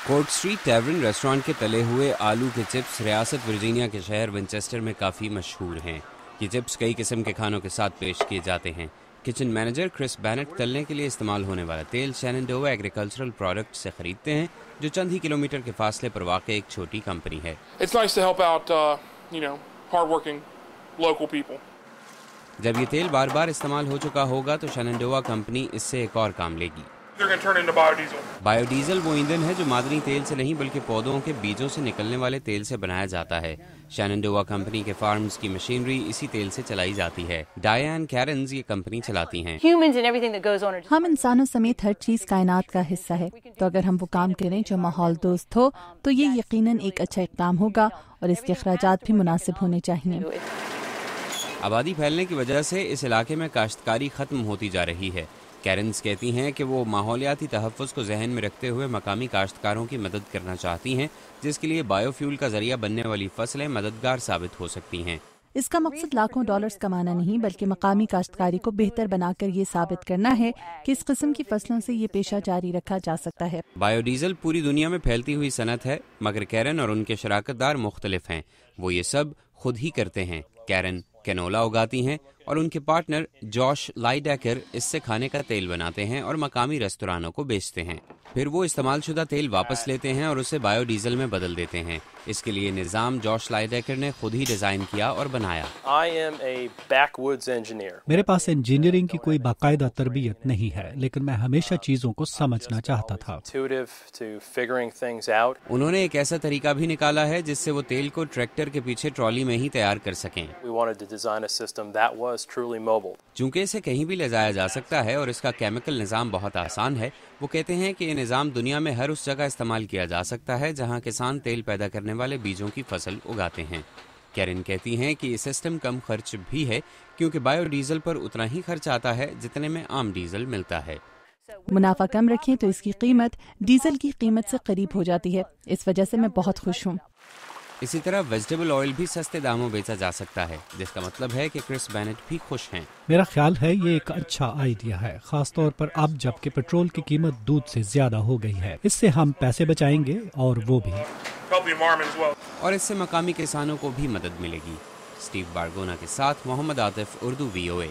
Court street टैवरन restaurant के तले हुए आलू के चिप्स रियासत वर्जीनिया के शहर विंचेस्टर में काफ़ी मशहूर हैं। ये चिप्स कई किस्म के खानों के साथ पेश किए जाते हैं। किचन मैनेजर क्रिस बैनेट तलने के लिए इस्तेमाल होने वाला तेल शेननडोआ एग्रीकल्चरल प्रोडक्ट से खरीदते हैं, जो चंद ही किलोमीटर के फासले पर वाक़ एक छोटी कंपनी है। It's nice to help out, hardworking local people. जब ये तेल बार बार इस्तेमाल हो चुका होगा तो शेननडोआ कंपनी इससे एक और काम लेगी। They're going to turn into biodiesel. Biodiesel वो ईंधन है जो मादनी तेल से नहीं बल्कि पौधों के बीजों से निकलने वाले तेल से बनाया जाता है। शेननडोआ कंपनी के फार्म्स की मशीनरी इसी तेल से चलाई जाती है। डायन कैरन्स ये कंपनी चलाती हैं। हम इंसानों समेत हर चीज कायनात का हिस्सा है, तो अगर हम वो काम करें जो माहौल दोस्त हो तो ये यकीनन एक अच्छा इक़दाम होगा और इसके अखराजात भी मुनासिब होने चाहिए। आबादी फैलने की वजह से इस इलाके में काश्तकारी ख़त्म होती जा रही है। कैरन्स कहती हैं कि वो माहौलियाती तहफ़्फ़ुज़ को जहन में रखते हुए मकामी काश्तकारों की मदद करना चाहती हैं, जिसके लिए बायोफ्यूल का जरिया बनने वाली फसलें मददगार साबित हो सकती हैं। इसका मकसद लाखों डॉलर्स कमाना नहीं बल्कि मकामी काश्तकारी को बेहतर बनाकर ये साबित करना है कि इस किस्म की फसलों से ये पेशा जारी रखा जा सकता है। बायोडीजल पूरी दुनिया में फैलती हुई सनत है, मगर कैरन और उनके शराकतदार मुख्तलिफ हैं। वो ये सब खुद ही करते हैं। कैरन कैनोला उगाती हैं और उनके पार्टनर जॉश लाइडेकर इससे खाने का तेल बनाते हैं और मकामी रेस्तोरानों को बेचते हैं। फिर वो इस्तेमाल शुदा तेल वापस लेते हैं और उसे बायोडीजल में बदल देते हैं। इसके लिए निज़ाम जॉश लाइडेकर ने खुद ही डिज़ाइन किया और बनाया। मेरे पास इंजीनियरिंग की कोई बाकायदा तरबियत नहीं है, लेकिन मैं हमेशा चीज़ों को समझना चाहता था। उन्होंने एक ऐसा तरीका भी निकाला है जिससे वो तेल को ट्रैक्टर के पीछे ट्रॉली में ही तैयार कर सकें। चूँकि इसे कहीं भी ले जाया जा सकता है और इसका केमिकल निज़ाम बहुत आसान है, वो कहते हैं कि ये निज़ाम दुनिया में हर उस जगह इस्तेमाल किया जा सकता है जहाँ किसान तेल पैदा करने वाले बीजों की फसल उगाते हैं। कैरन कहती हैं कि ये सिस्टम कम खर्च भी है क्योंकि बायोडीजल पर उतना ही खर्च आता है जितने में आम डीजल मिलता है। मुनाफा कम रखें तो इसकी कीमत डीजल की कीमत से करीब हो जाती है। इस वजह से मैं बहुत खुश हूँ। इसी तरह वेजिटेबल ऑयल भी सस्ते दामों बेचा जा सकता है, जिसका मतलब है कि क्रिस बैनेट भी खुश हैं। मेरा ख्याल है ये एक अच्छा आइडिया है, खास तौर पर अब जबकि पेट्रोल की कीमत दूध से ज्यादा हो गई है। इससे हम पैसे बचाएंगे और वो भी, और इससे मकामी किसानों को भी मदद मिलेगी। स्टीव बारगोना के साथ मोहम्मद आतिफ, उर्दू VOA।